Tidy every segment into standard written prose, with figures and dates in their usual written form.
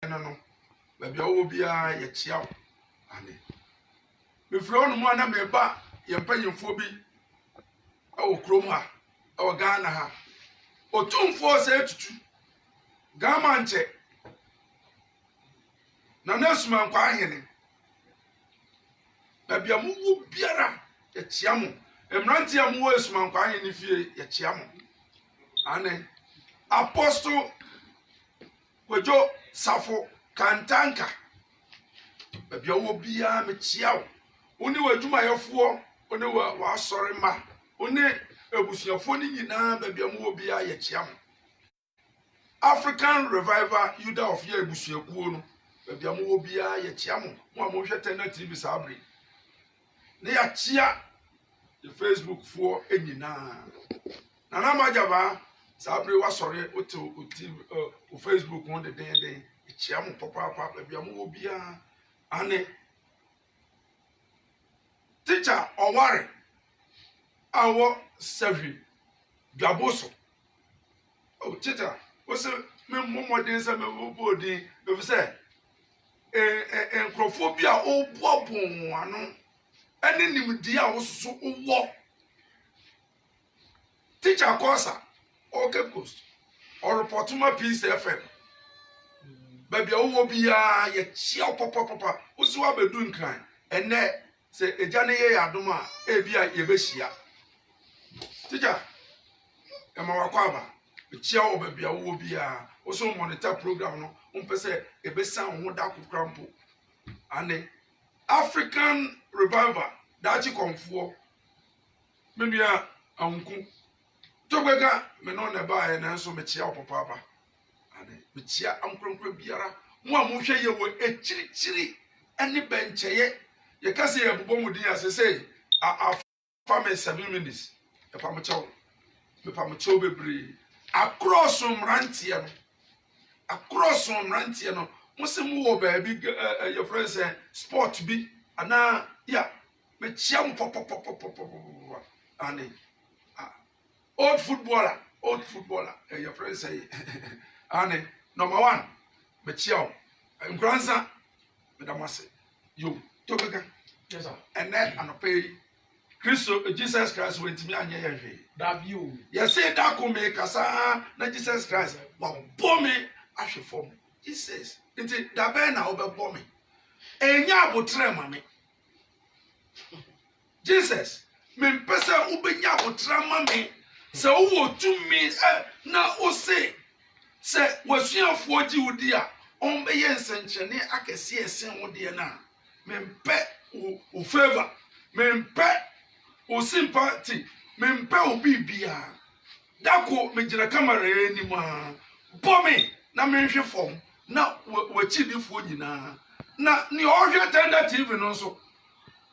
no baby a wo bia ye chia ane me fro no mo na me ba ye mpanyimfo bi awo krom ha awo Ghana ha otumfo se tutu gama nche na nasuma nkwa ahene baby a mo wo biara ye chia mo emranti a mo wo esuma nkwa ahene fie ye chia mo ane Apostle Kwejo Safo Kantanka baby a wo bia me chia wo oni wadwuma yefo oni wa sori ma oni ebusuafo ni nyina baby a mo wo bia ye chia mo African Revival Youth of Year ebusuakuo no baby a mo wo bia ye chia mo mo hwete na TV sabre ne ya chia the Facebook for enyina Nana Majaba sabre wa sori o Facebook on the day chia mo papa baby a mo wo bia ane teacher Oware awo Sevi Gaboso oh teacher wose me momodin se me bobodin be say enkrofobia o bobon ano ene nimdi a wososo wo teacher Kosa okay post or report my Peace FM baby owo bia ye chia papa woso abedu nkan ene se ejane ye adoma e bia ye behia teacher ema wakwaba chia o baby owo bia woso monitor program no umpese ebesan ho da kokrampo ane African Revival dachi konfo menua anku tobega me no na ba ye na so me chia papa ane me chia ankronkro biara mo hwe ye wo echirichiri ene bencheye ye kase ye bobom din asese a fa me 7 minutes e pa mo chaw bebre across mrantie no mo se mo wo ba bi your friend say sport bi ana ya me chia mo pop ane old footballer your friend say ane number 1 me chia nkransa me damase yo tobeka yes sir and then anopay Christo Jesus Christ went me anya yehwe that view you say that come kasa na Jesus Christ wa bomb me ahwe form Jesus nti da be na obebo me enya abotre ma me Jesus me mpesa ubenya abotre ma me se wo tumi na o se wasuafo gi wudi a on be yensenchene akese esen wodi na me mpe o favor me mpe o sympathy me mpe o bibia dako me gina camera eni ma bomi na me hwe fom na wachidifo nyina na ni ohwe tender TV no so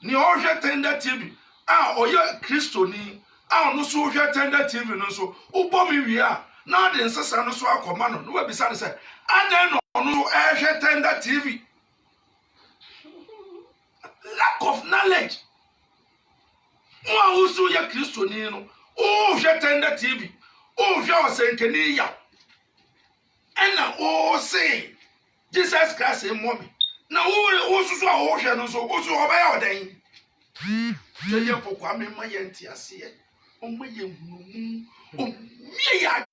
ni ohwe tender TV a oye kristoni a no so ohwe tender TV no so o bomi wi a na de nsesa no so akoma no no wabisa ne say adan no ehwe tender TV lack of knowledge mo usu ya kristoni no o hwe tender TV o hwe OSANKANI YAW ena o say Jesus Christ e mommy na o susu a o hwe no so o su obaya odan ye pokwa me ma ye ntiase o ma ye hunu o mi ya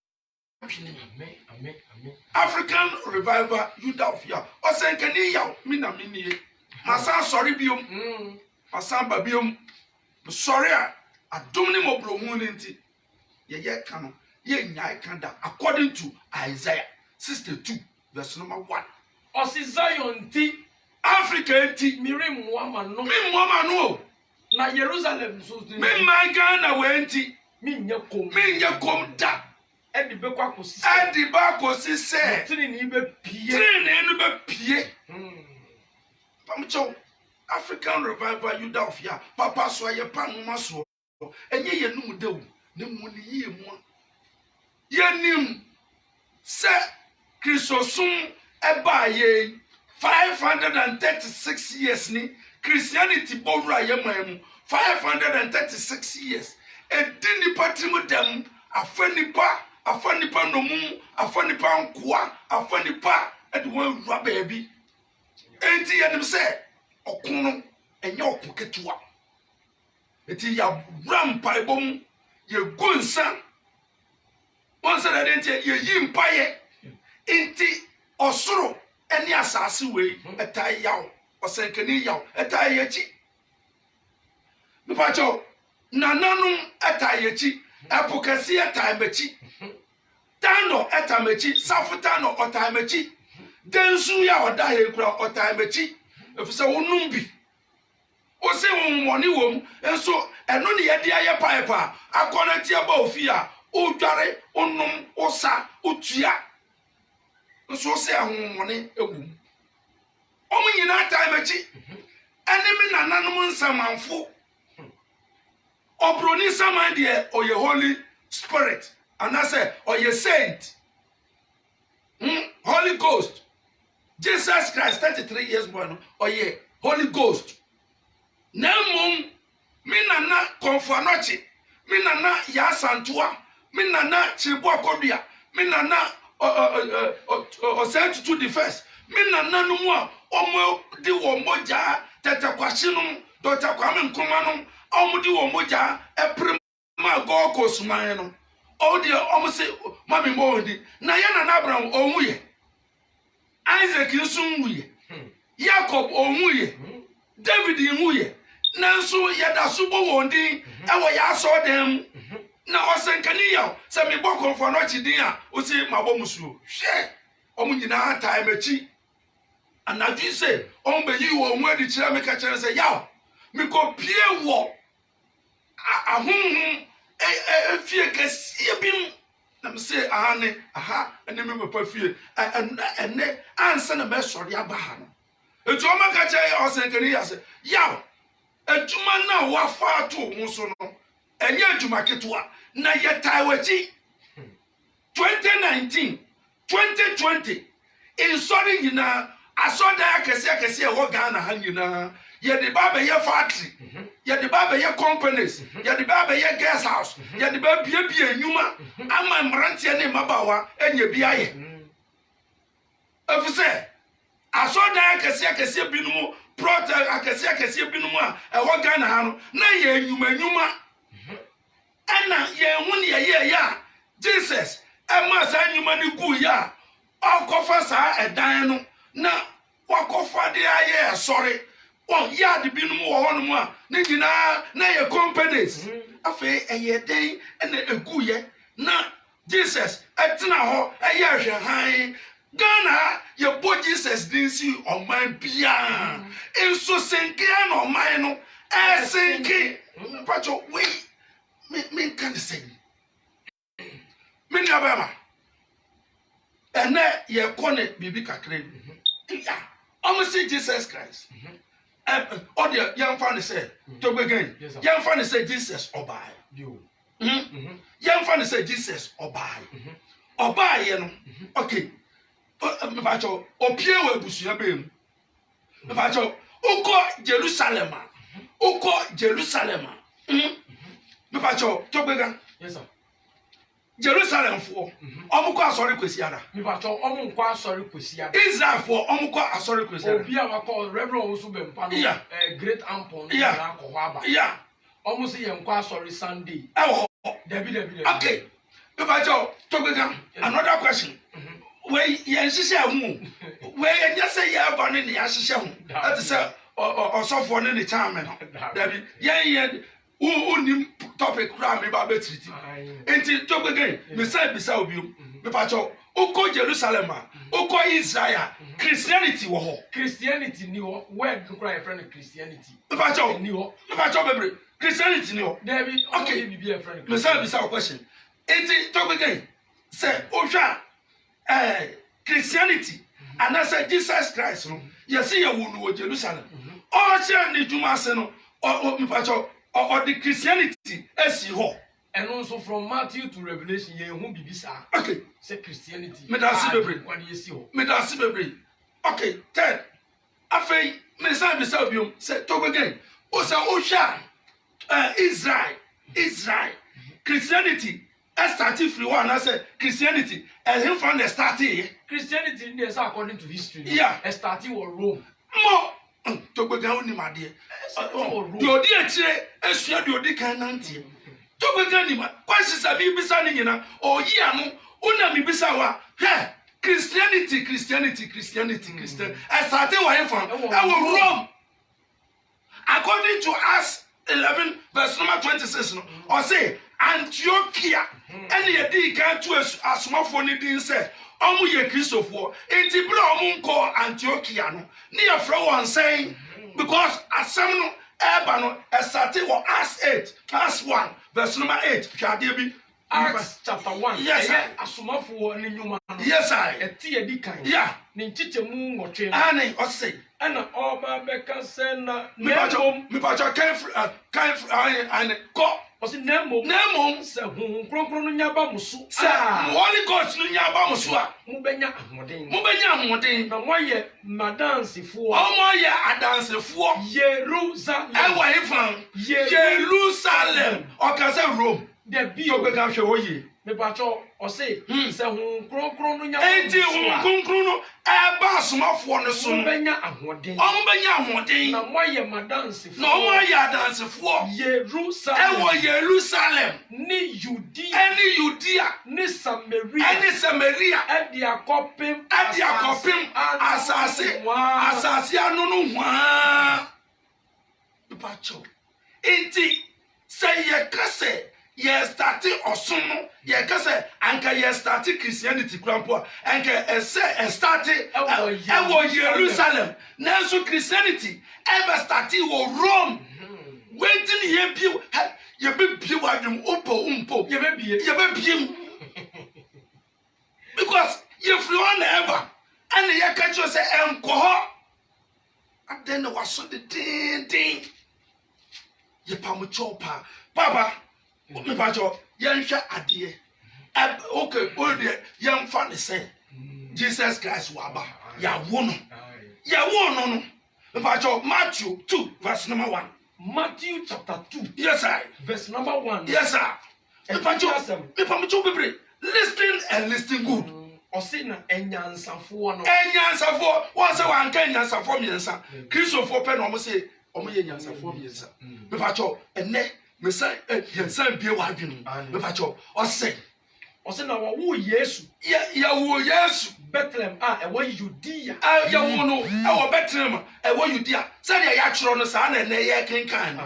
amen African Revival Youth of Year OSANKANI YAW mi na mi nie masa sorry biom masa ba biom sorry adom ni mo bro hu nti ye ka ye nyai kan da according to Isaiah 62 verse number 1 osi Zion ti Africa ti mirim wama no na Jerusalem so ti mi man Ghana we nti mi nya kom da edi be kwa kosi se tini ni be pie pamcho African Revival Youth of Year papa so ye panuma so enye ye num dewu ne mu ni ye mu ye nim se Christosum eba ye 536 years ni Christianity bowra ye mamu 536 years edini patrimu dem afanipa nomu afanipa nkoa afanipa at one baby. Ain't he at him say, Okuno, and your coquetua. It is your rampy bone, your good son. Once I didn't ye yim paye, ain't he or sorrow, any assassin way, a tie yaw, or Sankani yaw, a tie yachi. Pacho, Nananum a tie yachi, Apocasia timechi. Tano etamechi, Safutano or timechi. Densuya or Dahekra or timechi. If so, Numbi. O say money womb, and so, and only a dear piper, a connetia bofia, O Jare, Onum, Osa, Utia. So say money a womb. Only in that timechi. Enemy Nananum Samanfu. Or Bruni Sama dear, or your Holy Spirit. And I say, or your saint, Holy Ghost, Jesus Christ, 33 years born, or ye Holy Ghost. Now, mum, me nana confornochi, me nana yasantua, me nana chibokodia, me nana sent to the first, me nana no more, omo di womoja, tetakwashinum, dotakwame kumanum, omo di womoja, eprima go kosmanum. Oh dear, almost say, Mammy Modi, Nayana Abraham, oh, we Isaac, you soon we Jacob, oh, we David, you we Nansu, yet a super wounding, and we saw them. Now, OSANKANI YAW, send me boko for not dinner, who say, my Abousua, share, Omina time a cheat. And now you say, Ombe, you were where the chair make a chance say, Yaw, me go Pierre walk. A home. Fear can see a beam. Let me say, aha, and then me perfume, and then answer a mess or Yabahana. A Joma Kaja or Sankani Yaw, Yaw, a Juma now wa far too, Musono, and yet Jumaketua, na yet Taiwachi 2019, 2020, in sorry, you know, I saw that I can see a walk Ghana, you know, yet the Baba your factory. Yet the Baba your companies, yet the Baba your guest house, yet the baby and Yuma, and my Marantia name Mabawa, and your BIA. If you say, I saw that I can see a binumo, prota, I can see a binuma, and what Ghana Hano, nay, Yuma, and now, ye 1 year, ya, Jesus, and my son, you money good, ya, all coffers are a dino, now, what coffer the air, sorry. Oh, yeah, the bin more, Nina, nay, companies. A fair a year day and a good year. Now, Jesus, at now, a year high. Ghana, your boy Jesus didn't see on my piano. And so sinking on mine, as sinking. But your way, me can't say. Many of and that your corner, baby, cacre. Yeah, almost see Jesus Christ. All the young family said, to begin, young family said, Jesus, obey. Young family said, Jesus, obey. Obey, you know. Okay. Pacho, Opie Abusua beam. Pacho, Oko Jerusalem. Oko Jerusalem. Pacho, to begin. Yes, sir. Jerusalem for Omuko sorry kwesiada. Mi pacho Omuko sorry kwesiada. Israel for Omuko sorry kwesiada. Obi a call Reverend Osubempa no great ampon na ko haba. Yeah. Almost say enko sorry Sunday. Debi. Okay. Mi pacho to begin. Another question. Where yen sise hu. Where yen just say ya ba ne ya sise hu. That is osofo ne charm no. Debi. Yen unim topic cram me ba betriti enti to again me say bisa obium me pacho uko Jerusalem uko Israel Christianity wo ho Christianity ni ho word cry a friend Christianity me pacho bebre Christianity ni ho David okay be a friend me say bisa question enti to again say ohwa Christianity and I say Jesus Christ no you see ya wo Jerusalem all share ni juma se no me pacho or the Christianity as you and also from Matthew to Revelation, ye won't be bisa. Okay, say Christianity. Medasi when you see Medasi Bebre. Okay, 10. Afei, Mesa Bisabium said, talk again. Osa Osha, Israel, Christianity, started free one. I said Christianity, and him from the starting. Christianity is according to history. Yeah, starting with Rome. More to go down in my dear. Your dear chair, as you do the cananti. To go down in my questions are be beside you know, or Yamo, Una mi bisawa. Hey, Christianity. I started where from. I will Rome. According to Acts 11, verse number 26, or say Antiochia, any a D can to a small phone didn't say, Omu ye Christopher, and Tibra call Antiochia, near Fro saying, because as some Ebano, as started or Acts 8, Acts 1, verse number 8, Kadibi. Acts chapter 1. Yes, sir. Asumafo ni nyuma. Yes, I. Eti edi kan. Yeah. Ni chiche mu ngotwe. Ani ose. Ana oba beka se na me pacho kan ko. Osi nemo se hu kronkron no nyaba musu. Se Holy Ghost no nyaba musu a. Mu benya ahoden. Na moye madansefo. Moye adansefo. Jerusalem. Ewa ifan. Jerusalem. O ka se Rome. The bill to become sure ye. Me pacho or say, say, Kronkron no nya. Enti Kronkron no eba somafo no so. Benya ahoden. Benya ahoden. Na moye madansefo. Na moye adansefo. Jerusalem. Ewo Jerusalem. Ni Judea. Ni Samaria. Edi akopim asase anu no hwa. Me pacho. Enti say ye kase ye started Osun, ye kase anka ye started Christianity krampo anka started ewo Jerusalem. Nanso Christianity ever started wo Rome. Waiting ye bi ye be wadum umpo ye be because ye flew on ever and ye catch you say enko and then there was so the ding ye pamuchopa Papa, me pacho, yansha adie. Okay, all the young fan say, Jesus Christ waba, ya wono. Me pacho, Matthew 2, verse number 1. Matthew chapter 2. Yes, sir. Verse number 1. Yes, sir. Me pacho, baby. Listen and listen good. Osina enyansafo no. Enyansafo, one say one enyansafo miensa. Christopher pen omo say omo ye enyansafo miensa. Me pacho, enne me say yensan bie wa adwenu. Me pacho, Osina wo Yesu. Ya wo Yesu. Bethlehem ewo Judea. Ya wo no ewo Bethlehem ewo Judea. Say dey ya kyerɛ no sa na ne ye kenkan.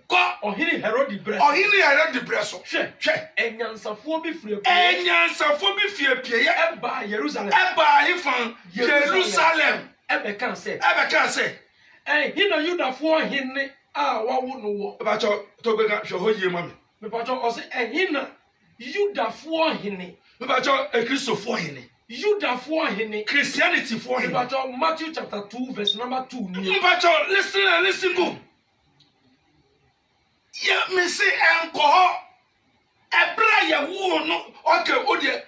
Ko ohini Herod Breso. Hwe enyansafo bi fie pie ye eba Jerusalem. Eba ifan Jerusalem. Ebe kan say. Hina Yudafo hinne wawo no wo. Pacho to be ga hwe ho yie ma me. Me pacho ose hina Yudafo hinne. Me pacho Christopher hinne. Yudafo hinne. Christianity for him. Me pacho Matthew chapter 2 verse number 2. Me pacho listen go. Yeah, me say enko ebra ya wo no. Okay, o de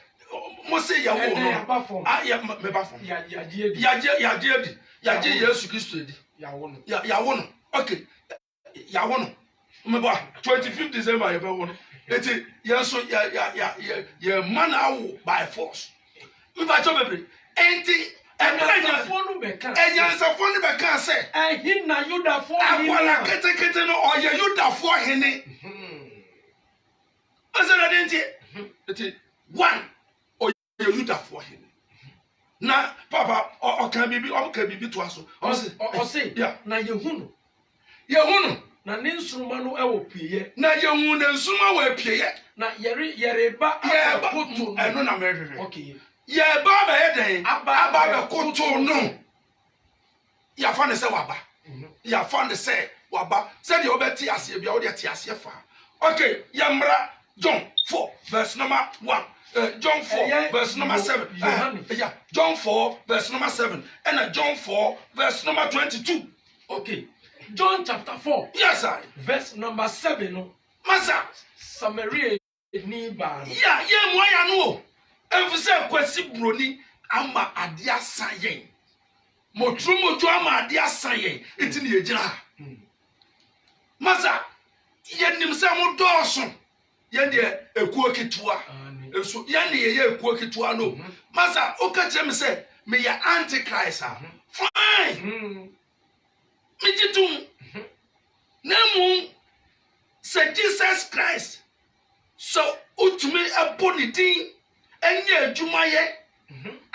mo say ya wo no. Ya me ba fo. Ya Yesu Christ di. Ya wo no. Okay. Ya wo no. Me ba 25th December ya ba wo no. Eti yes ya man awo by force. Me ba cho bebre. Enti enyansafo no be kan say hina Yudafo akwala kete no oye Yudafo hene. Asana denti. Eti one oye Yudafo hene. Na papa o kan bibi to aso. O say na yehunu. Na ne nsuma no ewo pieye. Na yehu ne nsuma wo pieye. Na yereba akoto eno na mehwehwe. Okay. Ye ba ba ye den aba be koto no. Ya fa ne se waba. Ya fa ne se waba. Se de obeti ase bia wo de te ase fa. Okay, yamra John 4 verse number 1. John 4 verse number 7. John 4 verse number 7 and John 4 verse number 22. Okay. John chapter 4. Yes, sir. Verse number 7. No. Masa. Samaria ni ba. Yeah, ye mo ya no. Enfuse kwasi broni ama ade asayen. Motrumoju ama ade asayen. Enti ne yegyina. Masa, ye nim se mo dooso. Ye de ekuo ketua. so ya ne ye ekuo ketua no masa o ka chem say me ya antichrist fine me jitum na mu say Jesus Christ so utumi aboni din enye adwumaye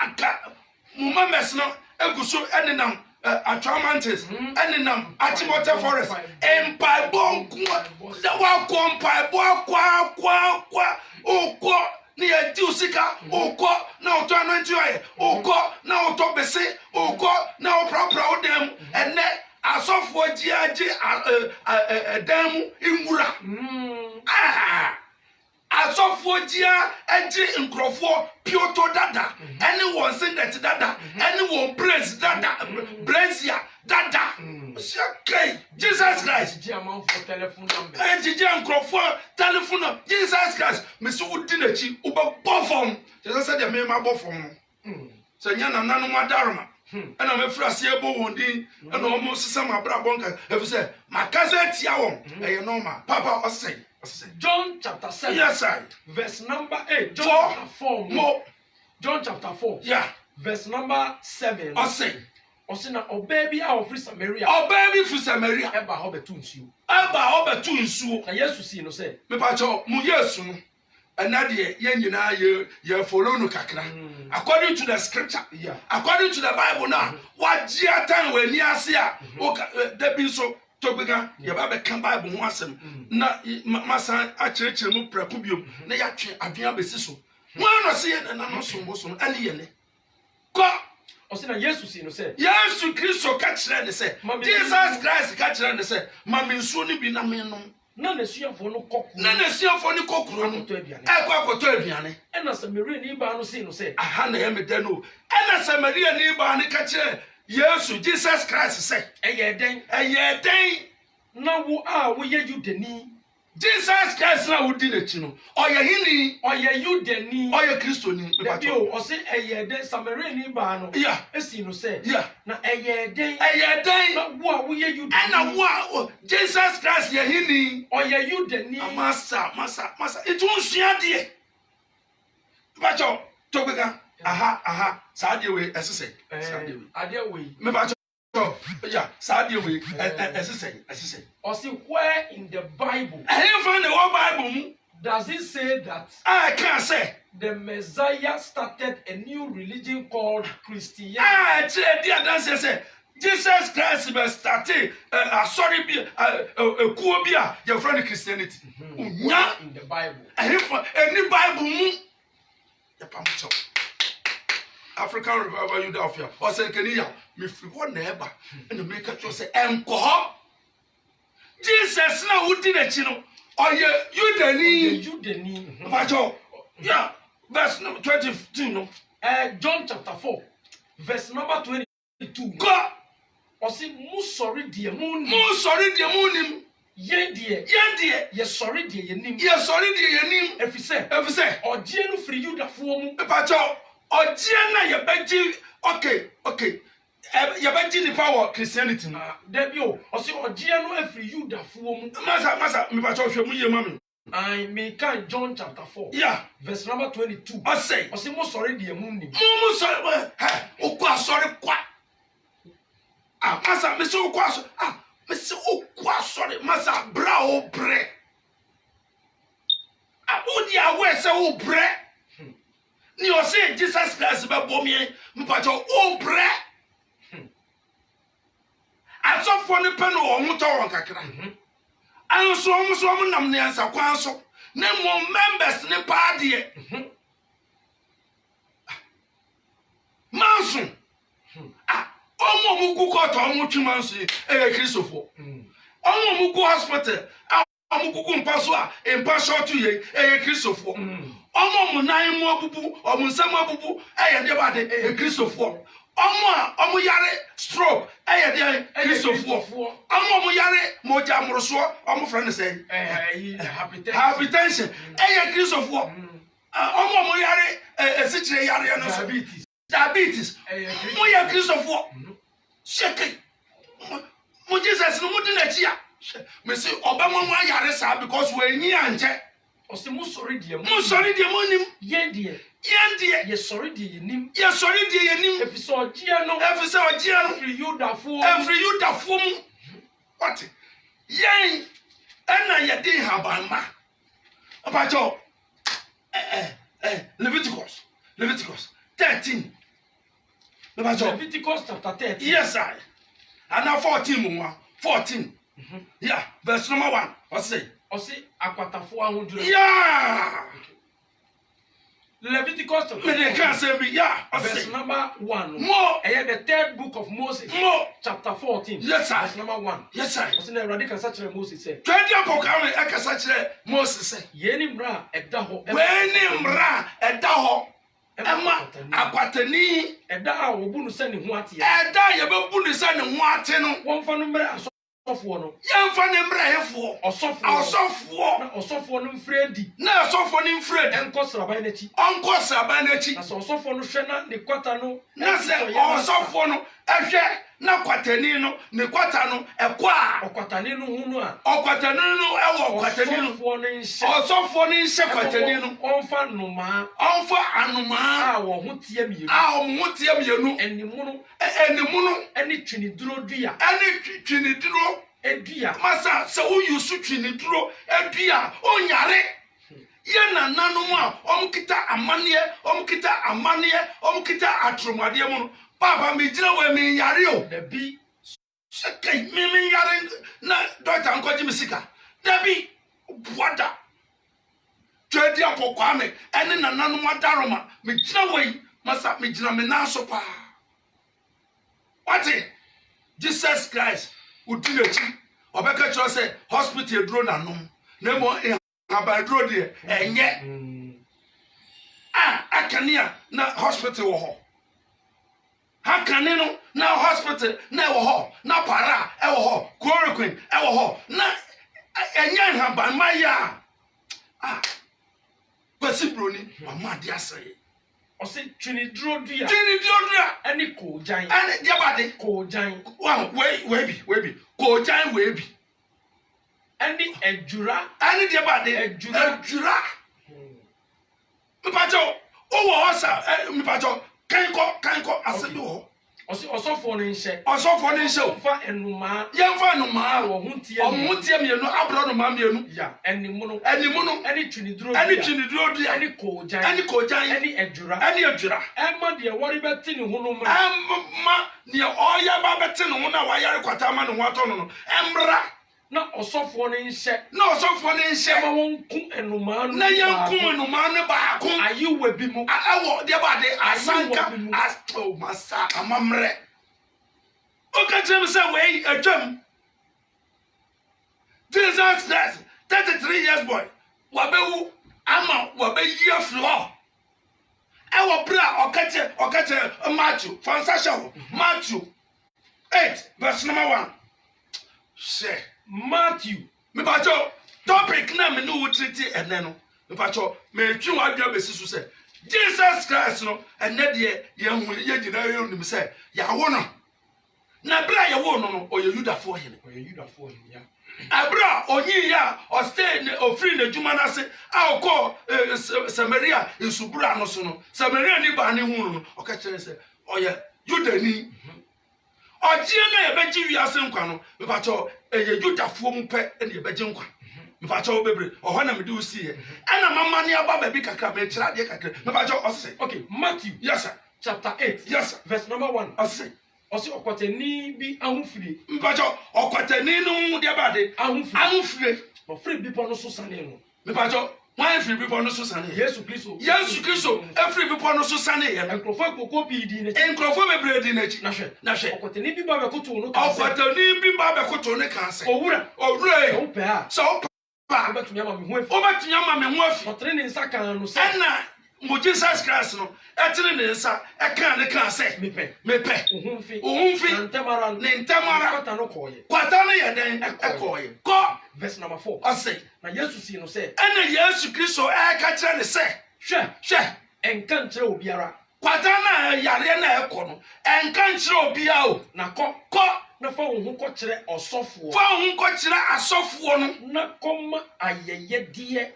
aka mu mames no eguso enenam Atramantis, Eninam, Achimota Forest, Empire Bonkwa, the Wakwampai, Kwa, Oko, near Dusika, Oko, now Twanantua, Oko, now Tobese, Oko, now proud them, and net as of what Giaji, a dam in Mura. As of what Gia, Edgy in Crawford, Pioto Dada, anyone sing that Dada, anyone praise Dada, Brazia, Dada. Okay, Jesus Christ. Amount for telephone number. Edgy Crawford, telephone number. Jesus Christ, Miss Udinachi, Uber Boffon. Just said the name of Boffon. So Yana Nano Madarma. And I'm a frasiable wounding, and almost some of Brabonka. If you say, my cousin Tiawon, and know my Papa was saying. John chapter 7. Yes, sir. Verse number 8. John chapter 4. More. John chapter 4. Yeah. Verse number 7. I say. Osina o baby our free Samaria. O baby free Samaria. Eba hobe tunsu. Eba hobe tunsu. Na Yesu si no say. Me pa cho mu Yesu no. Ena de ye nyina ye follow no kakra. According to the scripture. Yeah. According to the Bible now. Wa Gyata we ni ase a. Da bi so Tobiga, ya ba be kan Bible ho asem na masa a kyerɛkyerɛ mu prako biom na ya twe adwea besi so mo ano se ye na no so boso ani ye ne ko osina Jesus si no say Yesu Kristo ka kyerɛ ne sɛ Jesus Christ ka kyerɛ ne sɛ ma me nsuo ne bi na me nom na nesuafo no kokuru na nesuafo ne kokuru no akoto aduane ɛna Samaria ni ba no si no say aha na ye me da no ɛna Samaria ni ba ne ka kyerɛ Yesu Jesus Christ say eye den na wo a wo ye Yudani Jesus Christ na wo di na chi no oye hini oye Yudani oye Kristo ni da bio o say eye den Samaria ni ba no yeah esi no say yeah na eye den na wo a wo ye Yudani na wo Jesus Christ ye hini oye Yudani masa itu nsua de bacho tobega aha saade we esese saade we ade we me bacho yeah saade we esese or see where in the Bible I find the whole Bible mu does it say that I can say the Messiah started a new religion called Christianity? Say Jesus Christ be started sorry be kuo bia your friend Christianity nya in the Bible any Bible mu ya pamcho African revival you da ofia OSANKANI YAW me free one neighbor and make sure say enko Jesus na wudi na chi no oye Yudani pacho yeah verse number 22 no John chapter 4 verse number 22 go o say mu sorry die mu nim ye die ye sorry die ye nim efise ogie no free Yudafo mu pacho ogie na ye beji okay ye beji ni power Christianity no debio o say ogie no afri Yudafo mu masa me pacho hwe mu ye mami I may can John chapter 4 yeah verse number 22 I say mo sorry die mu nim mo sorry o kwa sorry kwa masa me so kwa so me se o kwa sorry masa bra o bre odi awe se o bre ni o say Jesus Christ be bomie mpacho o bre asofo ne pe no o muto won kakra anso omo nam ne ansa kwan so na mo members ne paade manso omo mugu ko to omo twimanso Kristofo omo mugu hospital omo gugu mpaso empa short ye Kristofo omo mu nan mo bubu omo nsam abubu de bade Kristofo omo yare stroke de Kristofo omo mu yare moja moroso omo friend say hypertension Kristofo omo mu yare esichire yare no diabetes mo ya Kristofo sheke mo Jesus no mo di na chia me say obama mo yare sa because we nyi anje Ose mo sorry die monim. Yen die. Ye sorry die ye nim. Efise ogia no. Every you da fo mu. What? Yen ena ye din habanma. Abajo. Leviticus 13. Leviticus chapter 13. Yes, sir. And now 14. Yeah, verse number 1. Ose akwatafo ahuduro. Yeah. Leviticus verse number 1. More. The third book of Moses. More. Chapter 14. Yes, sir. Verse number 1. Yes, sir. Ose na Awurade kasa kyerɛ Moses sɛ. Twɛdi apɔkame ɛkasa kyerɛ Moses sɛ. Yeni mra ɛda hɔ. Weni mra ɛda hɔ. Ɛma akwatani. Ɛda a wɔbu no sɛ ne ho ate. Ɛda yɛbɛbu no sɛ ne ho ate no. Wɔmfa no mra asɔfoɔ no. Yɛmfa ne mra hefoɔ. Ɔsɔfoɔ. Na ɔsɔfoɔ no mfrɛ di. Na ɔsɔfoɔ no mfrɛ di. Ɛnkɔ sraban n'akyi. Ɔnkɔ sraban n'akyi. Na sɛ ɔsɔfoɔ no hwɛ na ne kwata no. Na sɛ ɔsɔfoɔ no ɛhwɛ na kwatani no ne kwata no ɛkɔ a. Ɔkwatani no ho no a. Ɔkwatani no ɛwɔ kwatani no. Ɔsɔfoɔ no nhyɛ kwatani no. Ɔmfa anomaa. A wɔn ho tie mmienu. Ɛnimu no. Ɛne twiniduro dua. Edua. Masa sɛ woyusu twiniduro edua onyare. Ye na nanom a ɔmkita amaneɛ ɔmkita atromadeɛ mu no. Papa me gyina wɔ me yare o. Dabi. Sɛkai me yare na dɔkta nkɔgye me sika. Dabi buada. Twɛdi apɔkwa me ɛne na nanom adaroma me gyina wɔ yi masa me gyina me nan so pa. Wate? Jesus Christ udi n'akyi ɔbɛka kyerɛ sɛ hospital duro nanom na mo abaduro deɛ ɛnyɛ akane a na hospital wɔ hɔ akane no na hospital na ɛwɔ hɔ na para ɛwɔ hɔ chloroquine ɛwɔ hɔ na ɛnyɛ nhabanma yɛ a kwasi broni mama de asɛe ɔse twiniduro dua ɛne koogyan ɛne diabade koogyan wei bi koogyan wei bi ɛne adwura ɛne diabade adwura mipacho owó ọsà mipacho kanko asẹbi wọ. Ọsọfọ ni nhyɛ. Ọmfa enuma. Yɛmfa enuma. Ɔmo tie mienu abro enuma mienu. Ya ɛnimu no. Ɛni twiniduro dua. Ɛni koogyan. Ɛni adwura. Ɛma deɛ wɔre bɛte ne ho no ma. Ɛma deɛ ɔyɛ ba bɛte ne ho na wayare kwata ma ne ho atɔ no. Ɛmra. Na ɔsɔfoɔ ne nhyɛ. Ma wɔn ku enuma no. Na yɛnku enuma no baako. Ayiwa bi mu. Ɛwɔ deɛ ba de asanka asto masa amamrɛ. Oka kyerɛ me sɛ wei atwam. Jesus Christ 33 years boy. Wabewu ama wabeyi afiri hɔ. Ɛwɔ bra ɔka kyerɛ Matthew fansasha Matthew 8 verse number 1. Share Matthew. Me bacho topic na me no treat ene no. Me bacho me twi wa adwa besi so say Jesus Christ no ene de ye hu ye gina ye nim say ya wo no. Na bra ye wo no no oye Yudafo hene. Ya. Abra onyi ya o stay o free na djuma na se a okọ Samaria insubura no so no. Samaria ni ba ne hu no o ka kire say oye Yudani. Ojie na yebeji wiase nkwa no mepacho eye Yudafo mu pe na yebeji nkwa mepacho bebre oho na mede usi he ana mama ne aba ba bi kakra me kira de kakra mepacho ose okay Matthew yes sir chapter 8 yes sir verse number 1 ose okwatani bi ahufire mepacho okwatani no de ba de ahufire ofire bi pono so sane no mepacho wan free people no so sane Yesu Kristo every people no so sane ye enkrofo kokko bi di na enkrofo bebre di na chi na hwe okwatani bi ba be koto no kan se owura so pa obetumi ama me ho afi otre ne nsa kan no se na mo Jesus Christ no etre ne nsa e kan se mepe ohunfi ntemara kwata no ye den ekoye ko verse number 4 ase na Yesu si no se ena Yesu Kristo e ka kire ne se hwe enka nkire obiara kwata na yare na ekọ no enka nkire obia o na kọ na fa wo ho ko kire osofo fa wo ho ko kire asofo no na koma ayeyedie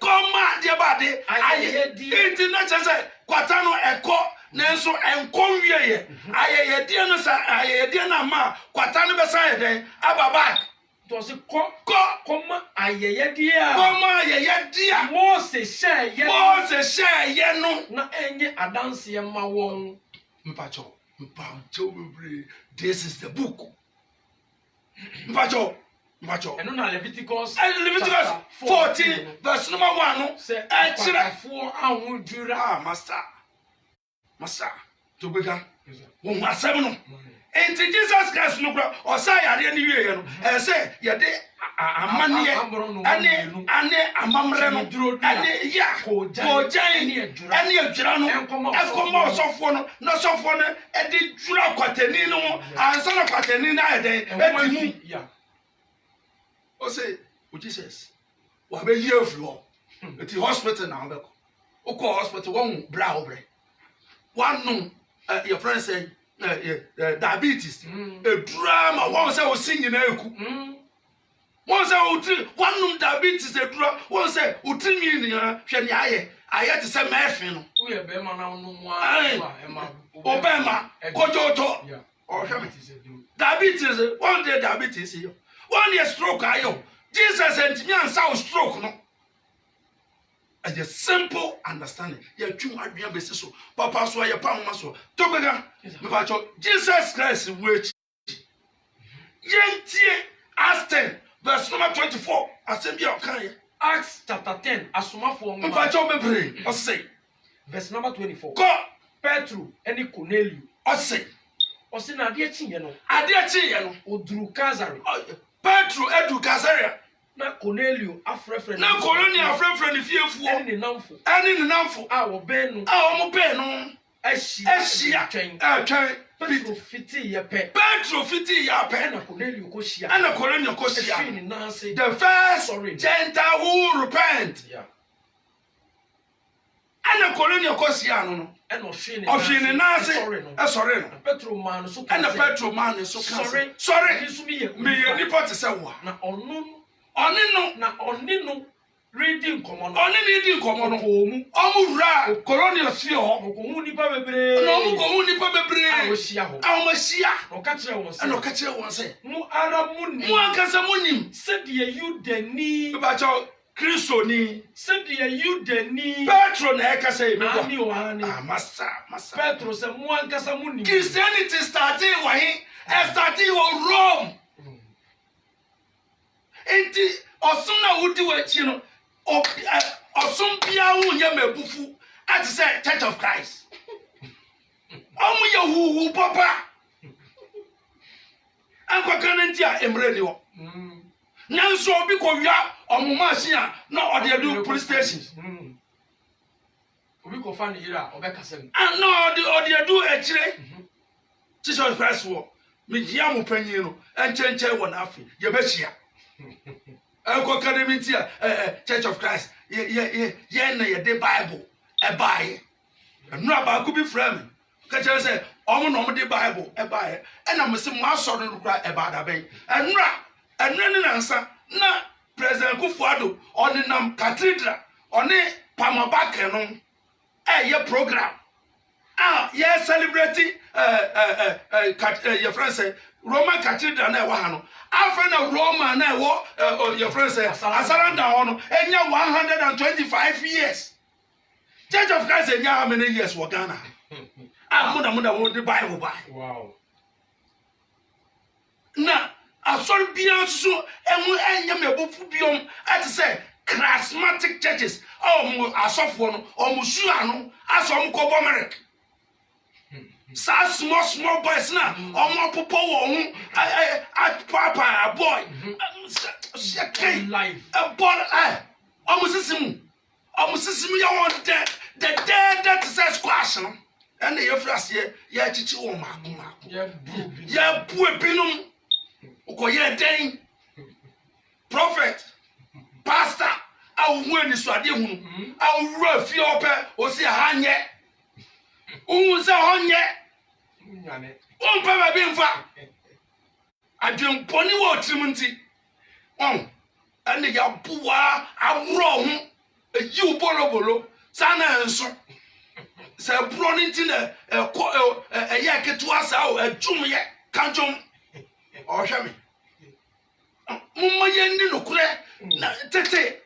bade ayeyedie inti na chese kwata no eko nenso enko wieye ayeyedie no sa ayeyedie na ma kwata no besa yeden ababa to se koma ayeyedie Mose sheye no na enye adanse ma won mpacho bebre. This is the book. Mpacho. Eno na Leviticus 14 verse number 1 no. Say akirafo ahudura master. To bega. Won asem no. Enti Jesus Christ no kra osayare ni wiye no. Say ye de amane ane amamre no ane ya kojan ane adwira no ekoma osofo no na sofo no e de dwura kwatani no ansa na kwatani na eden etimu ya o say o Jesus wa be ye flo eti hospital na obeko o ko hospital won bra obre one your friend say diabetes edura ma won say o sinyina eku one say utri one diabetes edura one say utri mi ni hwe ni aye te say mefin no wo ye be ma na no mu obema kojoto o hwe diabetes one day diabetes yo one year stroke ayo Jesus and me answer stroke no as a simple understanding ya twu adwea besi so papa so ya pa homa so to bega me ba cho Jesus Christ which yentie Acts verse number 24 asembia okan Acts chapter 10 asomafo me ba cho bebre o say verse number 24 ko Petro eni Cornelius o say na ade achiye no oduru Kazare Petro edu Kazare na Cornelius afrefre na Cornelius afrefre ni fiefuo eni ne namfo a wo be no ahia twen Petro fiti ya pe na Cornelius ko hia the first Gentile who repent ana Cornelius ko hia no eno hwe ne nase sorry no Petro man so sorry me nipa te se wa na oni no reading common omu ra Cornelius fie ho ko hu nipa bebre awomashia o ka kire won se mu ara mu ankasa munim se de Yudani ba cho Kristo ni se de Yudani Petro na ekasa emi ani o ani master Petro se mu ankasa munim Christianity started Rome enti osun na wudi wachi no osun bia hu nya mabufu at say Church of Christ omu ye hu papa anko kananti a emre ni wo nanso obi ko wia omuma hia na ode adu police station obi ko fa ni ira obekasem no ode adu akire Church of Christ wo me gia mo panyin no enchenche wo na afi ye be hia Anko kananti a Church of Christ ye na ye de Bible e bae enu aba ku bi frame ka chere say omo no mo de Bible e bae e na mo se mo asoro no kra e ba da ben enu ni nansa na President Kufuado oni nam cathedral oni pamabake no ye program ye celebrating your friend say Roman cathedral na wa ha no afa na Roma na wo your friend say Asaranda ho no enya 125 years Church of Christ enya how many years wo Ghana muda wo the Bible by wow na asor bia so emu enya mebufu biom at say charismatic churches asofo no omusu ano aso omkobo America sa small boys na popo wo hu papa boy life a boy omusisimu ya won the that says squash no and the frase ya chichi wo mako ya bu ebinum ukoye den prophet pastor awu ani so ade hunu awu afi ope o si hanye unse honye nyane umpa ba bi mfa adwen poni wo trimunti on ene ya boa awro ho eyi bolobolo sana enso se bro ni nti na eye ketu asa o adwum ye kanjom o hwe me mumma ye ndi nokure na tete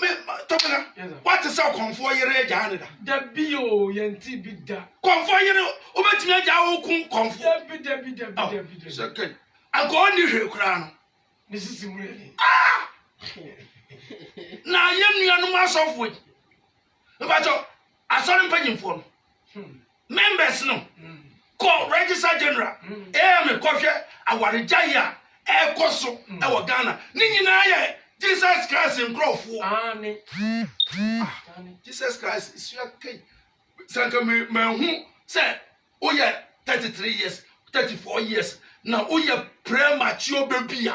me topena what is our comfort yere jahane da bio yenti bida comfort yere obetimi aja wo kun comfort da second ago ni hwe kura no ni sisi mure na ye nuanu masofo bacho asori mpanyimfo no members no ko register general me ko hwe awaregya ekoso e wo Ghana ni nyina ye Jesus Christ in crofo Jesus Christ is your king sanka me hu say o ye 33 years 34 years na o ye premature baby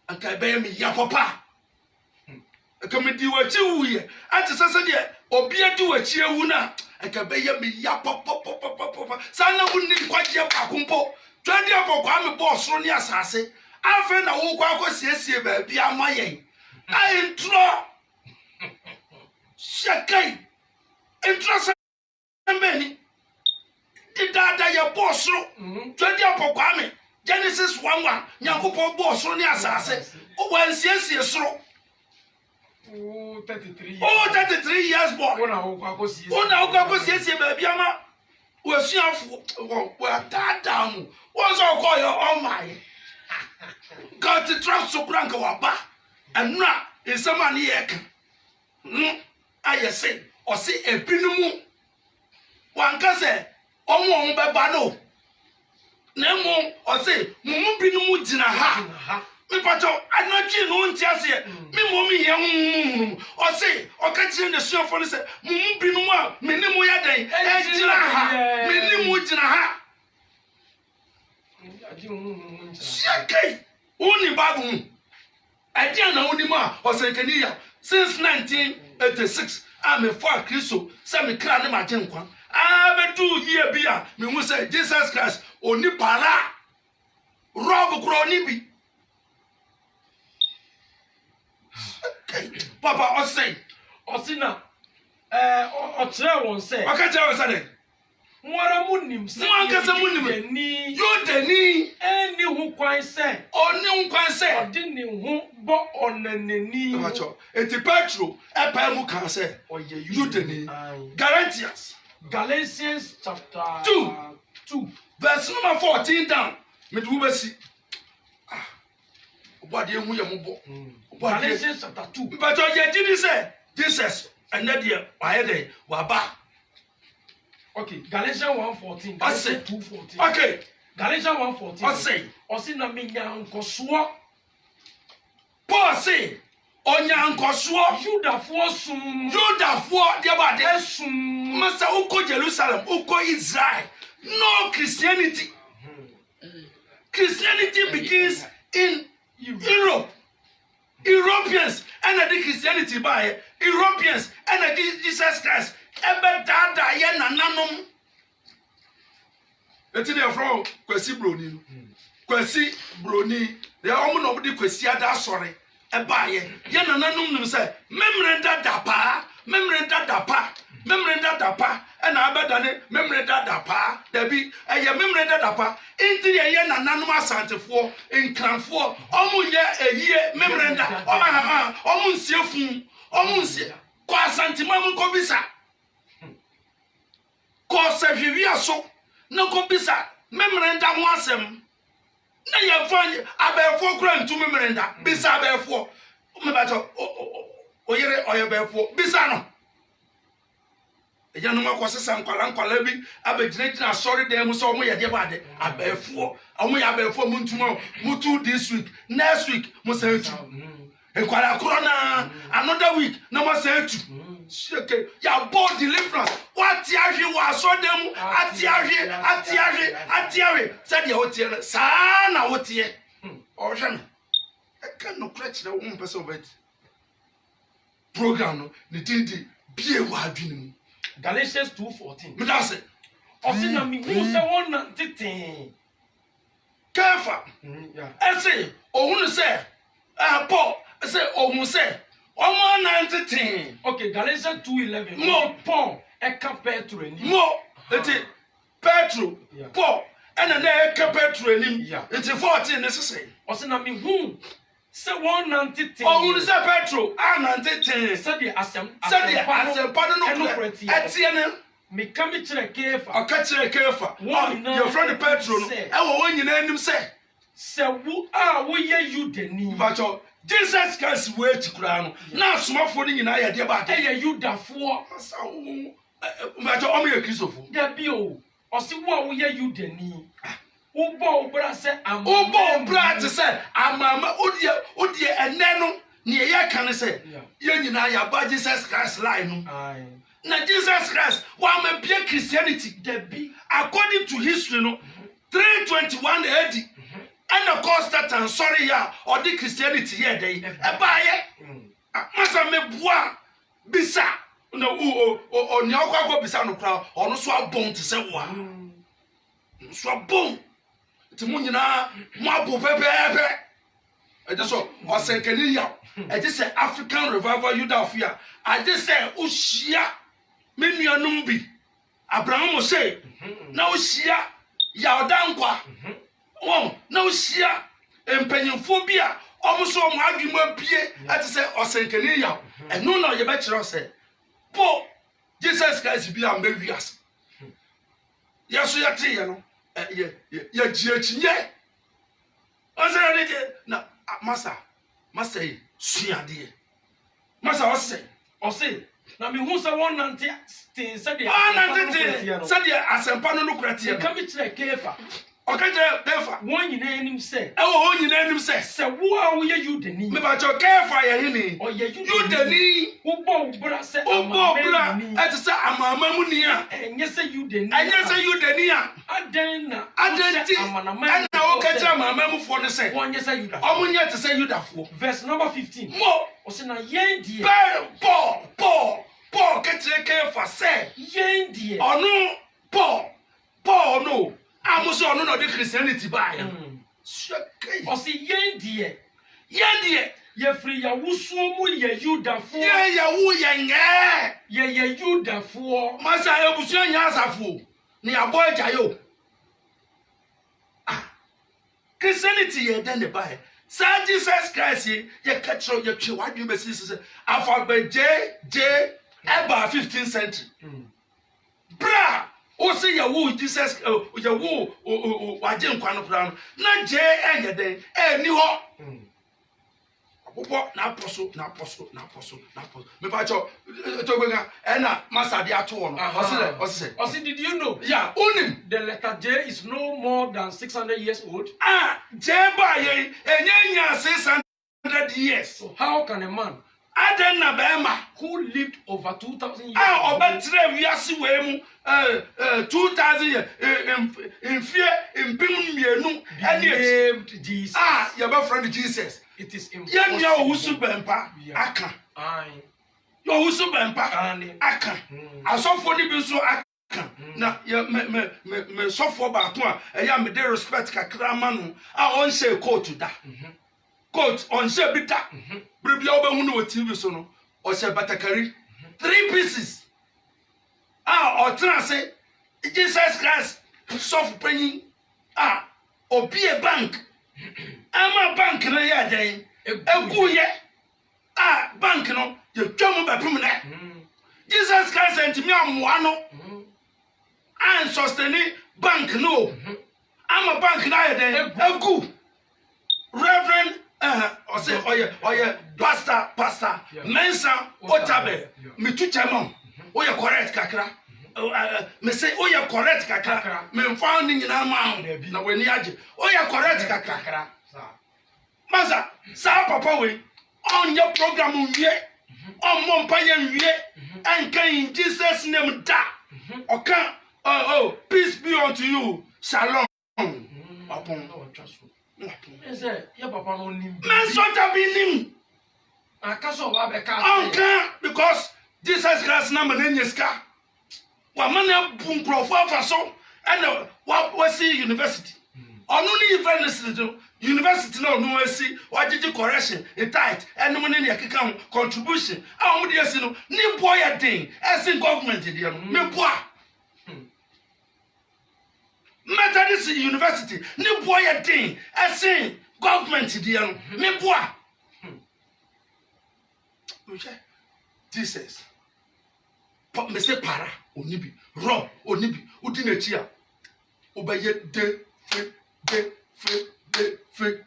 aka be me ya papa comedy wachi wuye ati sasa de obi adi wachi ewu na aka be ye me ya papa sana wunni kwaje bakumpo twadi akokwa me boss ro ni asase afa na wo kwa akosiesie ba bia mayen I intro shakai intro sambeni didada ya boss ro twadi akokwa me Genesis 1:1 nyankopon boss ro ni asase o wansiesie soro 33 years boy ona wo akosiesie ba bia ma wasuafo wa tadamu wonso call your oh my got the trust so kranka waba enra insama ne yeka ayese o se ebinumu wanka se omo beba no na mo o se mumu binumu gina ha me pato anochi no ntiase me mo me ye o se o ka kire ne suafo ne se mumu binumu a me ne mo ya dan e gina ha me ne mo gina ha Shakai uni babu adia na uni ma OSANKANI YAW since 1986 I'm a for Kristo say me kra ne ma genkwa abedu ye bia me hu say Jesus Christ oni para rob kro ni bi papa osina o tre won say aka tell us say Mwara munim se ni yo deni eni hu kwan se oni hu kwan se odi ni hu bo onanani macho eti Petro epa mu kan se yo deni Galatians chapter 2 verse number 14 down me do besi obade hu ye mo bo Galatians chapter 2 but ye did say Jesus and that there why dey waba. Okay, Galatians 1:14. Galatians 2:14. Okay. Galatians 1:14. Osi na menya nkoso. Paul say onya nkoso. Judafo sum. Judafo de ba de sum. Masa uko Jerusalem, uko Israel. No Christianity. Christianity begins in Europe. Europeans and the Christianity by Europeans and the Jesus Christ. Ebe dada ye nananom eti dey from kwasi broni dey omo no di kwasi ada sori eba ye nananom nim say memre dada pa na abedane memre dada pa dabi eye memre dada pa enti ye nananom asantefo nkranfo omo nye eyie memre dada omo nsiefun omo nsie kwa asantima mu kobisa ko se hwewia so na ko bisa memrenda ho asem na ye fan abefo kura ntu memrenda bisa abefo me ba to oyere oyebefo bisa no eja no makwose sankwala bi abegyina sorry dem so omo ye de bade abefo omo ya abefo mu ntuma mu 2 this week next week mu say tu ekwala corona another week na mo say tu sheke ya bold deliverance what ya hwe wa so dem atiahwe said ya wotie na saa na wotie o hwe me e kan no kra kire wo mpese obet program no ne tindi bie wa adwene mu Galatians 2:14 me da se o si na mi hu se won na tete ka afa ese ohunu se Paul say ohun say omo 90. Okay, Galatians 2:11. Mo Paul eka Petro ni. Mo eti Petro Paul ena na eka Petro ni. Eti 14 ne sese. Ose na me hu se 190. Ohun say Petro 90. Say the asem pardon no etie ne me ka me kire Kefa. Aka kire Kefa. Your friend Petro no e wo wonyina anim say wo wo ye you deni. Bacho Jesus Christ we tikura no na asomafo ni nyina ya de ba de ye Yudafo bacho o me ye Kristofo da bi o ose wo ye you deni wo bo bra se amama wo bo bra te se amama odie ene no ne ye ka ne se ye nyina ya ba Jesus Christ line no na Jesus Christ wa ma bia Christianity da bi according to history no 321 AD and of course that and sorry ya or the Christianity here they masa me boa bisa no o nya kwa bisa no kra ono so abon te se wa so abon ti mu nyina mu abo pepepe e just so OSANKANI YAW e just say African Revival Yudafia I just say ohia me nuanum bi Abraham mo say na ohia ya odankwa na ohia empanyimfo bi a omuso omo adwuma bie ati say OSANKANI YAW eno na ye be kire say po Jesus Christ bi am be wiase yeso yate ye no ye jiachinye onse na masa yi suade masa ose na me hu say 190 tin say dey say dey asempa no kurate ka me kire Kefa okajere Kefa won nyina anim say wo nyina anim say wo a wo ye Yudani me ba cho Kefa ye hini o ye Yudani wo bo bra say amama eti say amama mu ni a enye say Yudani a aden na adenti ana wo kaja amama mu fo ne say wonye say Yuda omunye te say Yudafo verse number 15 mo o say na yen die Paul ketre Kefa say yen die onu Paul no amuso onu no de Christianity ba ya o say yen die ye free ya wusuo mu ye Yudafo ye wu ye ye Yudafo masa Abusua nya asafo ni abo aja yo Christianity ye den de ba sa Jesus Christ ye katro ye twe wadwe besisi afa ba je eba 15th century bra o se ye wo Jesus ye wo waje nkwa no bra no na je enye den eni ho opo na apostle me ba cho to gbenga na masa de ato no o se did you know yeah onim the letter J is no more than 600 years old J ba ye enya 600 years so how can a man Aden na bema who lived over 2000 years obetre wiase we mu 2000 years in fear in mienu lived Jesus your friend Jesus it is impossible ya wusu bempa Akan yo wusu bempa Akan asofo ni bi so Akan na me sofo ba ko ya me de respect kakra ma no on say coat da coat on say bi da Bribia obehu no TV so no o se batakari 3 pieces otrase Jesus Christ soft penny obi e bank ama bank na ya den eguye bank no ye twam bepem na Jesus Christ enti mi amoa no an sustain bank no ama bank na ya den egu Reverend say oye pastor mensa otabe me tu chamon oye correct kakra me say oye correct kakra me found ni na ma na weni age oye correct kakra maza sa papa we on your program wie on mompa ye wie enkan in Jesus name da okan peace be unto you shalom upon your papa no nim men so ta bi nim akaso wa be ka because Jesus Christ na man nyeska wa man na bu nkrofo afa so and wa see university Only university no see wajiji correction a tight and money account contribution. I would yes no ni boy a thing as in government dear me boy. Methodist University ni boy a thing as in government dear me boy. Jesus. Pop me say para onibi rob onibi udine chia obeye de fe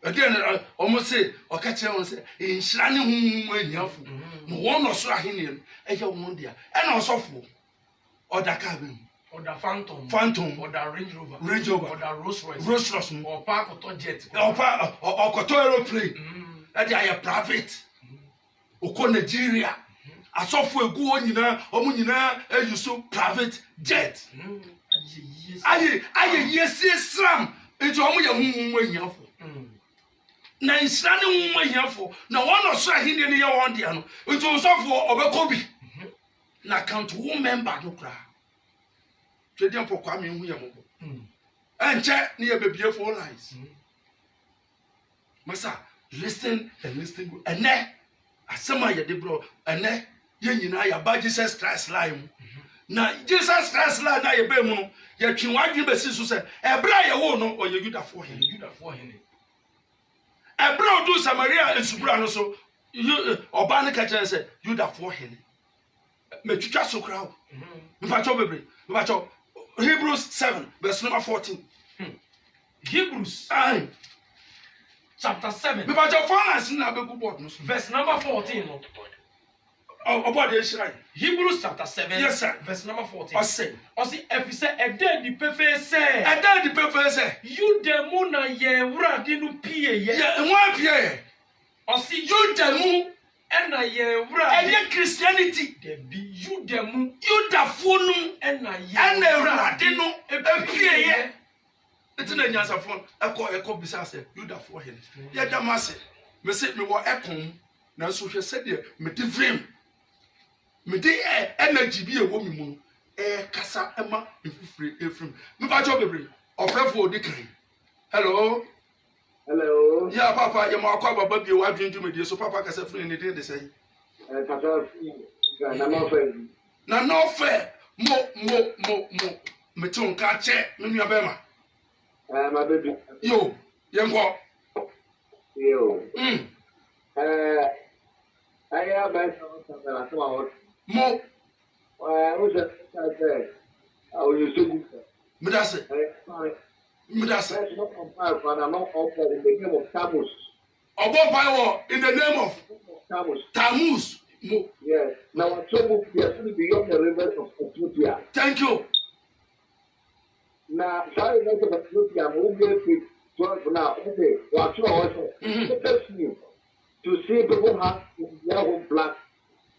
again almost say okache won say inhira ne hu aniafo no won no so ahene e ye won dia e na osofo oda ka be oda phantom oda range rover oda Rolls Royce or park auto jet or auto aeroplane e dey private oko Nigeria asofo egu onyina omunyina use private jet aye yes sram enti omu ye hu ahiafo na insra ne hu ahiafo na won oso ahine ne ye won dia no enti osofo obekobi na count one member no kra twedi ampo kwa me hu ye mobo enche ne ye bebie for lines masa listen ene asema ye de bro ene ye nyina ya ba Jesus Christ line na Jesus Christ line na ye be mu no ye twi wadwe be sisu se ebra ye wo no oye Judafo hene ebra odu Samaria esubura no so oba ne ka kire se Judafo hene metwitwa so kra wo mfacho bebre mfacho Hebrews 7 verse number 14 Hebrews chapter 7 mfacho finance na be good board no verse number 14 no about the Israel. Hebrews chapter 7 yes sir verse number 14 I say efise ede di pefe say you demu na ye wurade no pie ye nwa pie osi you demu ena ye wurade eye Christianity de bi you demu you da fonum ena ye ena wurade no pie ye eti na nyansa fon eko bisa say you da fo hen ye da mase me say me wo ekon na so hwe se de me divim me de energy bi e wo mi mu kasa ema efufre efrim me ba jo bebre ofrefo odi kan hello yeah papa ye ma akwa baba bi wa dwendwu me de so papa kasa fune ne de say kasa na no fair mo me tun ka che me nua be ma my baby yo yenko yo I have a mo who's that? I was just Medase that's not compiled, but I'm not offered in the name of Tammuz. In the name of Tammuz. Yes. Now, I'm so beyond the rivers of Ethiopia. Thank you. Now, sorry, not about Ethiopia. I'm moving to now. Okay, watch also. To see people have yellow black.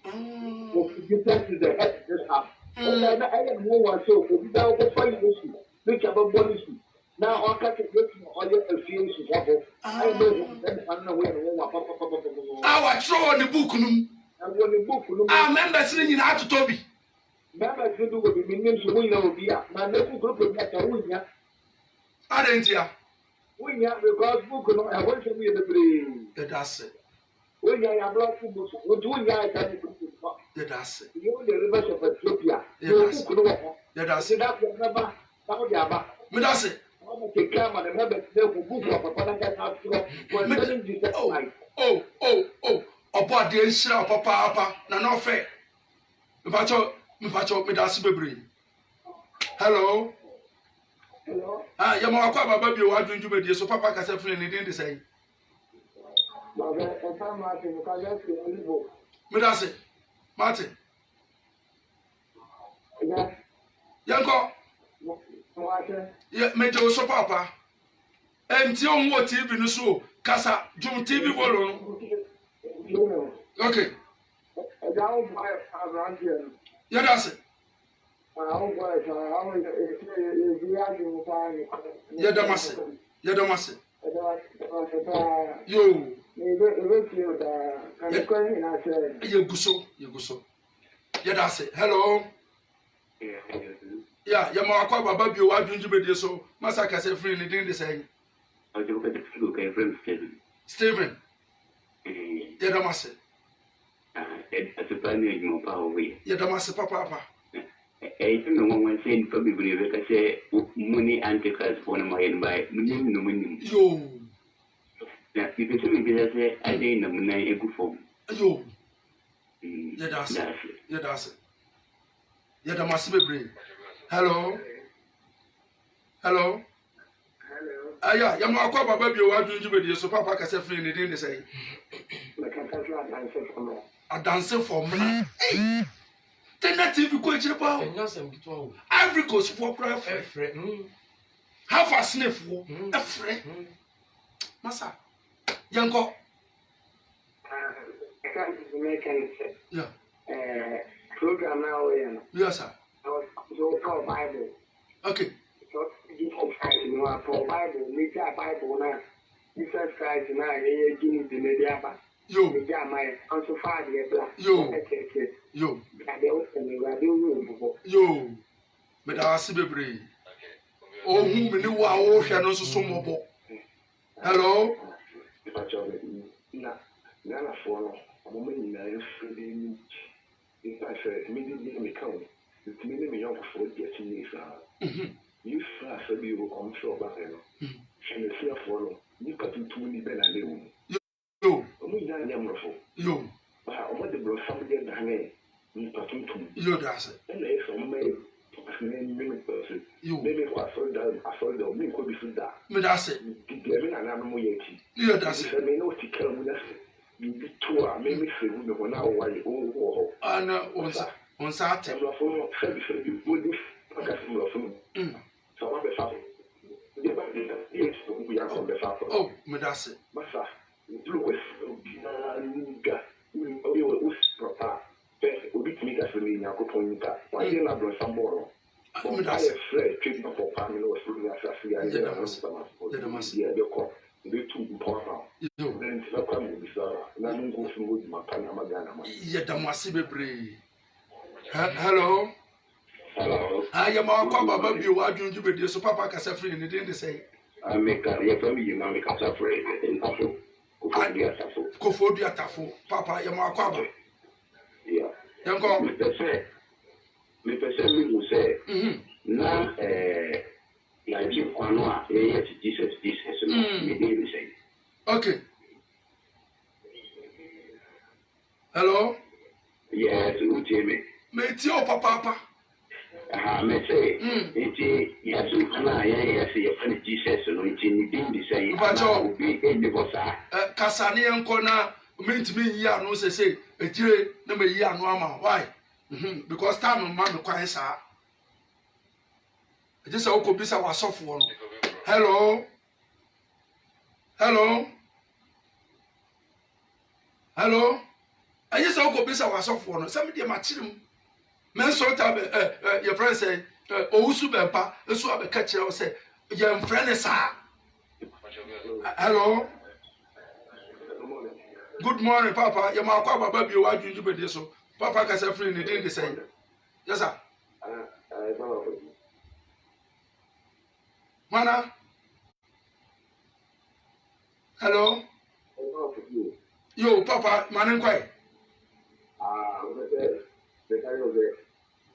You take to the head of this house. I have no one so without the fight issue. Which have a policy. Now, I can't get all your affiliations. I know that I'm aware of our throw on the book. I'm going to book. I remember seeing you out to Toby. Members who will be names we know be a man. Group of Winner. I didn't hear. Winner because book. I want to be the brain. That's it. When I am not football, what do I tell you? That's it. You know the rivers of Ethiopia. That's it. That's number. That's it. Oh, about the Israel, Papa, no fair. Mipacho, me that's baby. Hello. Yama kwa baby, you are doing to be so Papa can say friend, he didn't say. Me that's it. Martin. Yanko. Yeah, me do so Papa. Enti on what TV no so kasa jum TV bolo. Okay. Yeah, that's it. Yeah, damase. Yo. You go so. Yeah, that's it. Hello. Yeah, ya ma akwa baba bi o adwunju be de so masa ka se free ni din de say. O je ko de frigo ka friend Steven. Steven. Ya da mase. Atupani mo pa owe. Ya da mase papa. You know one saying for me believe I say money antichrist for my by money. Yo. Yeah, you can see me say I didn't know when I go for. Yo. Ya da se. Ya da se. Ya da mase bebre. Hello. Aya, ya ma akwa baba bi o adwunju be de so papa ka se free ni din de say. Adanse for me. Tena TV ko echire pa. Ivory Coast for cry frɛ. Half a sniff for frɛ. Masa. Yanko. Yeah. Program now we Yes sir. So for Bible. Okay. So Jesus Christ no for Bible, me Bible na. Jesus Christ na ye gini de media ba. Yo. Me my also father bla. Yo. Yo. Me da ase bebre. O hu me ni wa o hwe no so mobo. Hello. Nana for no. Mo me ni na free ni. In fact, me di me count. It me young for the chini sa. You fast so you come show back no. And the fear follow. You got to ni be na lewu. Yo. Mo ya nyamrofo. Yo. Ba o mo de bro family na hane. Ni patuntum. Yo that's it. And there some me me person. Yo. Me ko asold me ko bi suda. Me that's it. Me na na mo yeti. Yo that's it. Me no ti kala mo na me bi to a me se me ko na o wale o. Ana on sa te. Mo fo se mo di aka se mo fo. So ma be fa. Ye ba de yes ko ya ko be fa. Oh, me that's it. Masa. Look with ga. O yo us propa. Obi timi ka se me nya ko tonika. Wa ye na bro samboro. Me that's it. Fresh treatment for family or through the assassin. Yeah, the mass. Yeah, the cop. They too important. Yo. Then to come with Bizarre. Nan go through with Makana Magana. Ya da mase bebre. Hello. Hello. Aya ma akwa baba bi o adwunju be de so papa ka se free ni din de say. I make a family you make a separate in Afro. Kofo du atafo. Papa ya ma akwa ba. Yeah. Yanko. Me pese me go say. Na ya ji kwano a Jesus no me dey say. Okay. Hello. Yes, Ucheme. Me ti o papa. Me say, iti yasu kana ya say ya Jesus no iti ni dey say. Bajo. Be any bossa. Kasane enko na mentimi yi anu sese ejire na me yi anu ama. Why? Because time man me kwan sa. Eje se okobisa wasofo no. Hello. Eje se okobisa wasofo no. Se me de ma chirim. Men so ta your friend say owusu bempa esu abeka kire o say your friend sa. Hello. Good morning, Papa. You ma kwa baba bi o adwunju be de so. Papa ka say free ni din de say. Yes sir. Mana. Hello. Yo, Papa, manin kwai. The kind of the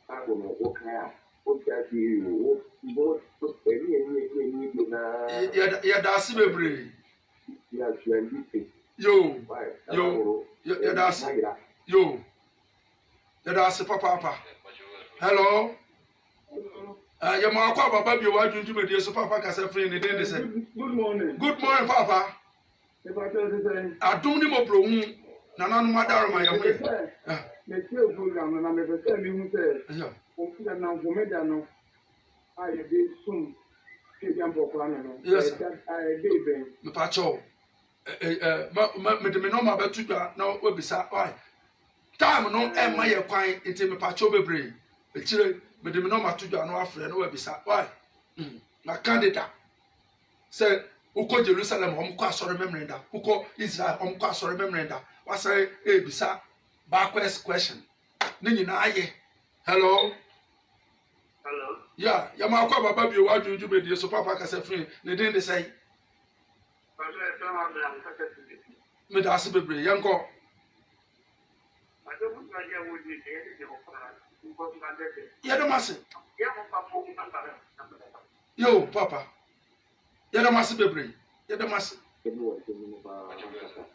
apple no okay. Okay, you both Ya da si bebre. Yes, you are listening. Yo. Ya da si. Yo. Ya da si papa. Hello. Ya ma kwa baba bi o adwunju be de so papa ka say free ni den de say. Good morning. Good morning, Papa. If I tell you say Adum ni mo bro hu. Na nanu madaro ma ya mu. Me tell program na me say me hu say. Yeah. O fi na go me da no. I dey soon. Ke jam bo kwa no. Yes. I dey ben. Me pa cho. Me de me no ma betu dwa na obisa. Why? Time no e ma ye kwan enti me pa cho bebre. E kire me de me no ma tu dwa no afre no obisa. Why? Na candidate. Say uko Jerusalem omko asore memrenda. Uko Israel omko asore memrenda. Wa say e bisa ba question. Ni nyina aye. Hello. Yeah, Yamaka Baba, you want to be so Papa Casafri, they didn't say. Medasi Bebre, Yanko. Yadamasi. Yo, Papa. Yadamasi Bebre. Yadamasi.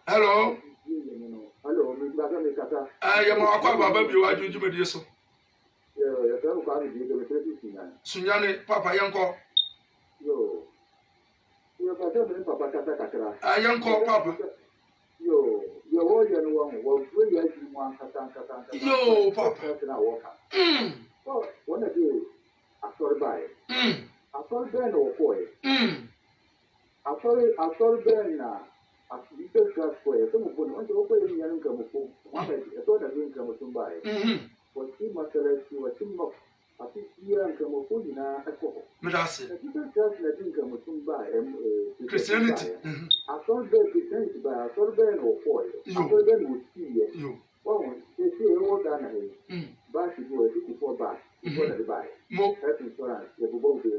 Hello. Hello, Yamaka Baba, you want to be so. Sunyane, Papa Yanko. Yo, Papa Kata. Yanko, Papa. Yo, one, Yo, Papa. Oh, one of you, I saw by. I saw Ben or boy. I saw Ben now. I see the class for some of them want to open the young come home. One I thought I didn't come to buy. But he must have you a team of I think here and come home in a couple. Medasi. The people just letting come to buy Christianity. I saw Ben Christianity by I saw Ben or boy. I saw Ben would see you. Oh, they say all done ahead. Back to go 54 back. Before they buy. More health insurance, the bubble, the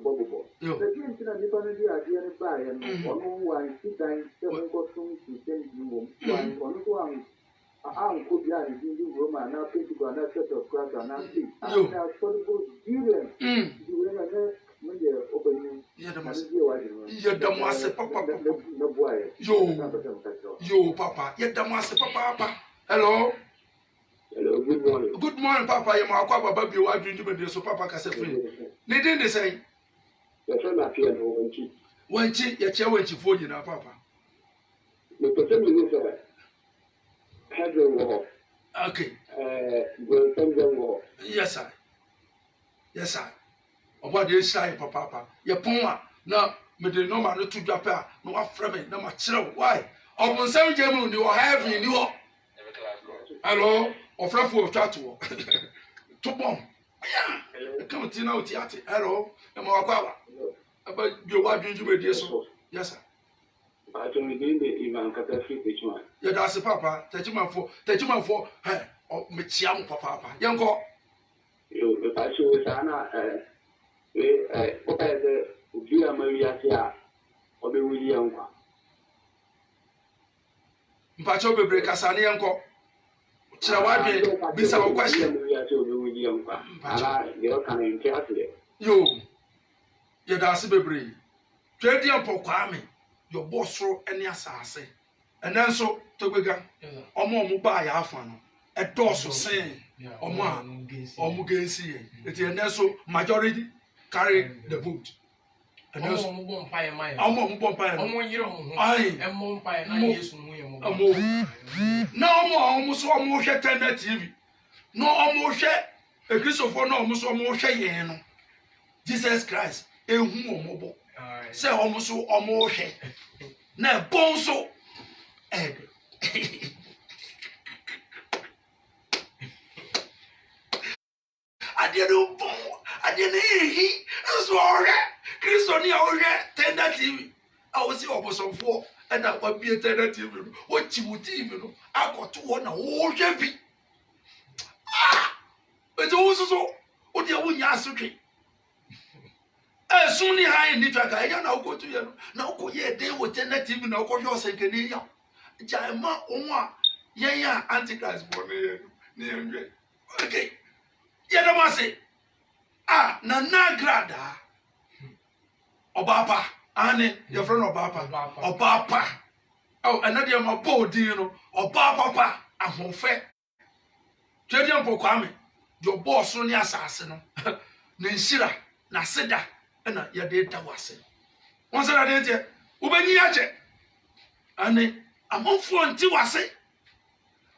bubble. The James and the family are here buy and one 2 times 7 costumes to send you one. I could be in the room and now think to go another set of cracks and now see. I have possible experience. You will never when you're opening. Yo, Papa. Yet the master, Papa. Hello. Hello, good morning. Good morning, Papa. I'm a Papa Baby. You are doing the so Papa Casafri. They didn't say. Yes, I'm not here. When she, your chair when she phoned you now, Papa. The person is head wall. Okay. Wall. Yes, sir. Yes, sir. About this side, Papa. Your poma. Now, me the no man to Japan. No, I'm from no my children. Why? Upon 7 January, you are having you. Hello. Or from for tattoo. To bomb. Yeah. Come to know theatre. Hello. I'm about your wife doing you with so. Yes, sir. I told you the Emancipate one. Yeah, that's the Papa. Take him for her or Michiam Papa. Young girl. You, I show Sana, the Via Maria or the William. Pacho be break as an uncle. Chirawa be some question. Yo, yeah, that's a baby. Trade your pokwame, your boss row any assassin. And then so, Tobiga, or more mobile afano, a dorsal saying, or man, or Mugensi. It is so majority carry the vote. And also, I'm more almost tender TV. No, almost a Christopher, no, almost Jesus Christ, a woman. Say almost now, bonso. I didn't hear. Sorry, Christonia, tender TV. I was the opposite of 4, and that would be a tender TV. What you would even I got to one whole champion. But also, what you would yasuki. As soon as I need to now go to you. Now, go ye, they would tender TV, now go your second year. Jama, Oma, yeah, Antichrist for me. Okay. Yadamasi. Nana Agrada. Obapa. Annie, your friend Obapa. Oh, another my body, you know. Obapa. I'm home fair. Trading Pokwame. Your boss on your assassin. Ninsira, Nasida, and your data was it. Once I didn't Ubeniache. Annie, I'm on phone to was it.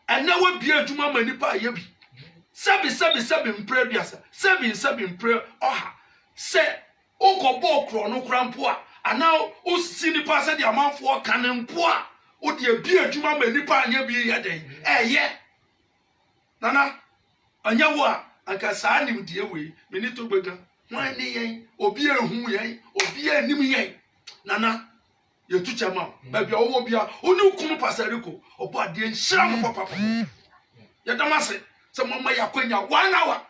And now what be a Juma Manipa Yabi. Seven prayer, seven prayer. Oh, say, Oko Bokro no crampoa, and now O Sini Pass the amount for cannon poor. O dear beer Juma Manipa and Yabi a day. Yeah. Nana, and Yawa, and Cassani with the away, we need to begin. Why, nay, or beer whom ye, or beer Nimi. Nana, your two chama, baby, or be a who knew come Passarico, or but the sham of Papa. Yadamasi. Some of my acquaintance 1 hour.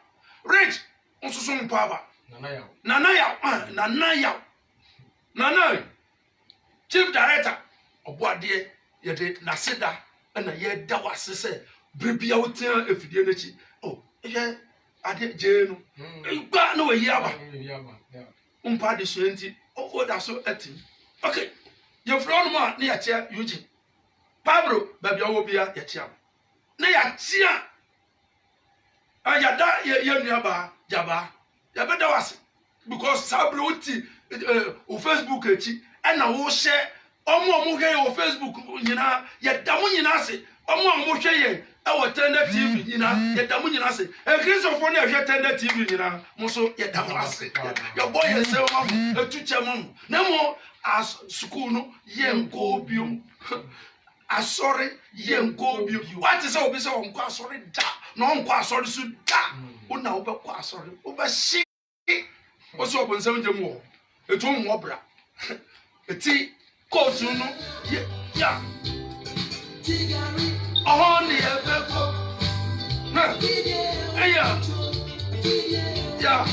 Rich, also some power. Nana Chief Director Obuade yede naseda na ye da wase se brebia wotia efidie nachi oh ye ade jeenu gba na we yaba umpa de so enti o da so ati okay ye fro no ma na ya chia Eugene Pablo babia wo bia ya chia na ya chia ayada ye nuaba jaba ya beda wase because sabro uti o Facebook echi na wo share omo hwe o Facebook nyina ye da mu nyina ase omo hwe ye e wo Tender TV nyina ye da mu nyina ase e Christopher na hwe Tender TV nyina mo so ye da mu ase your boy ye say mo etuche mo na mo as school no ye nko biom asori ye nko biom what is obi say onko asori da na onko asori su da una obekọ asori obeshi o so obonsam je mo etu mo bra eti coach no ya oh ni ebeko ha eya ya